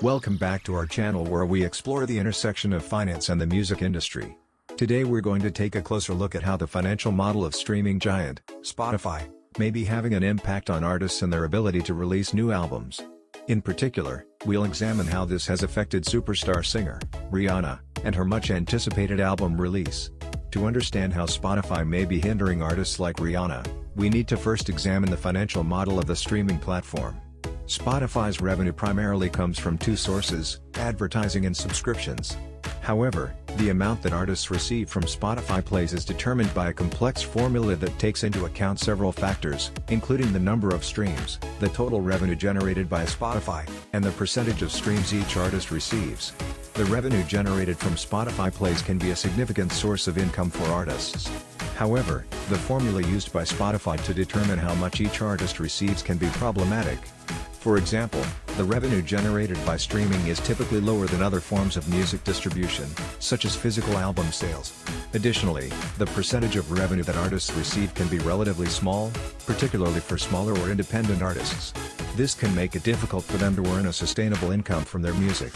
Welcome back to our channel where we explore the intersection of finance and the music industry. Today we're going to take a closer look at how the financial model of streaming giant, Spotify, may be having an impact on artists and their ability to release new albums. In particular, we'll examine how this has affected superstar singer, Rihanna, and her much-anticipated album release. To understand how Spotify may be hindering artists like Rihanna, we need to first examine the financial model of the streaming platform. Spotify's revenue primarily comes from two sources, advertising and subscriptions. However, the amount that artists receive from Spotify plays is determined by a complex formula that takes into account several factors, including the number of streams, the total revenue generated by Spotify, and the percentage of streams each artist receives. The revenue generated from Spotify plays can be a significant source of income for artists. However, the formula used by Spotify to determine how much each artist receives can be problematic. For example, the revenue generated by streaming is typically lower than other forms of music distribution, such as physical album sales. Additionally, the percentage of revenue that artists receive can be relatively small, particularly for smaller or independent artists. This can make it difficult for them to earn a sustainable income from their music.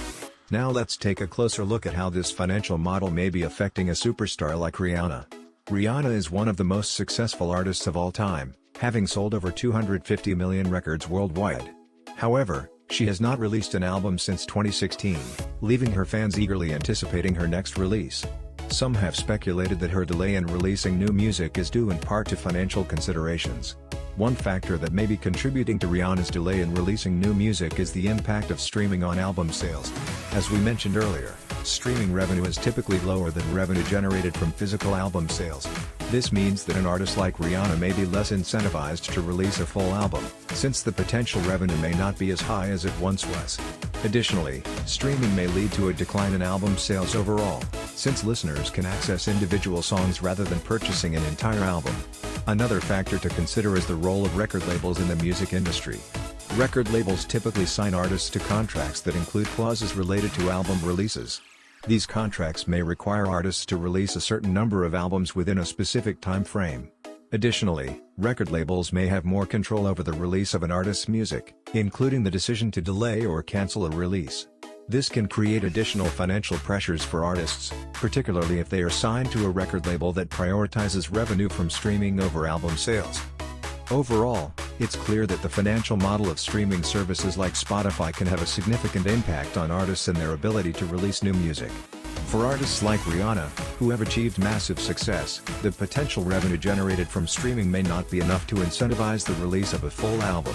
Now let's take a closer look at how this financial model may be affecting a superstar like Rihanna. Rihanna is one of the most successful artists of all time, having sold over 250 million records worldwide. However, she has not released an album since 2016, leaving her fans eagerly anticipating her next release. Some have speculated that her delay in releasing new music is due in part to financial considerations. One factor that may be contributing to Rihanna's delay in releasing new music is the impact of streaming on album sales. As we mentioned earlier, streaming revenue is typically lower than revenue generated from physical album sales. This means that an artist like Rihanna may be less incentivized to release a full album, since the potential revenue may not be as high as it once was. Additionally, streaming may lead to a decline in album sales overall, since listeners can access individual songs rather than purchasing an entire album. Another factor to consider is the role of record labels in the music industry. Record labels typically sign artists to contracts that include clauses related to album releases. These contracts may require artists to release a certain number of albums within a specific time frame. Additionally, record labels may have more control over the release of an artist's music, including the decision to delay or cancel a release. This can create additional financial pressures for artists, particularly if they are signed to a record label that prioritizes revenue from streaming over album sales. Overall, it's clear that the financial model of streaming services like Spotify can have a significant impact on artists and their ability to release new music. For artists like Rihanna, who have achieved massive success, the potential revenue generated from streaming may not be enough to incentivize the release of a full album.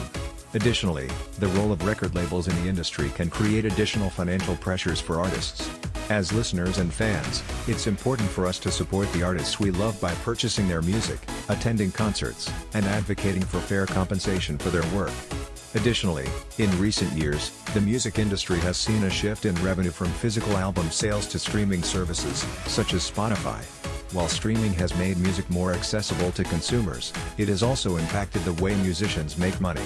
Additionally, the role of record labels in the industry can create additional financial pressures for artists. As listeners and fans, it's important for us to support the artists we love by purchasing their music, attending concerts, and advocating for fair compensation for their work. Additionally, in recent years, the music industry has seen a shift in revenue from physical album sales to streaming services, such as Spotify. While streaming has made music more accessible to consumers, it has also impacted the way musicians make money.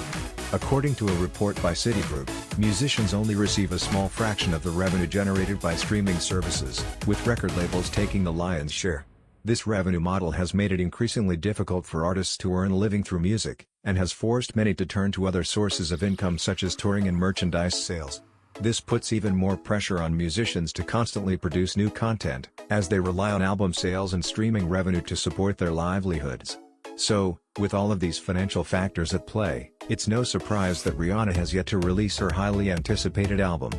According to a report by Citigroup, musicians only receive a small fraction of the revenue generated by streaming services, with record labels taking the lion's share. This revenue model has made it increasingly difficult for artists to earn a living through music, and has forced many to turn to other sources of income such as touring and merchandise sales. This puts even more pressure on musicians to constantly produce new content, as they rely on album sales and streaming revenue to support their livelihoods. So, with all of these financial factors at play, it's no surprise that Rihanna has yet to release her highly anticipated album.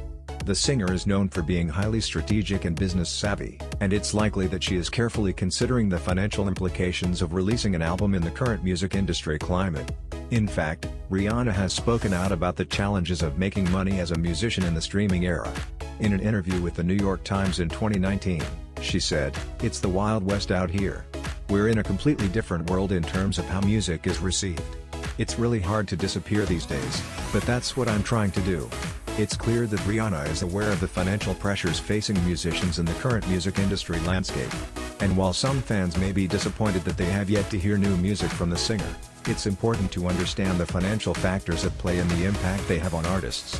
The singer is known for being highly strategic and business savvy, and it's likely that she is carefully considering the financial implications of releasing an album in the current music industry climate. In fact, Rihanna has spoken out about the challenges of making money as a musician in the streaming era. In an interview with the New York Times in 2019, she said, "It's the Wild West out here. We're in a completely different world in terms of how music is received. It's really hard to disappear these days, but that's what I'm trying to do." It's clear that Rihanna is aware of the financial pressures facing musicians in the current music industry landscape. And while some fans may be disappointed that they have yet to hear new music from the singer, it's important to understand the financial factors at play and the impact they have on artists.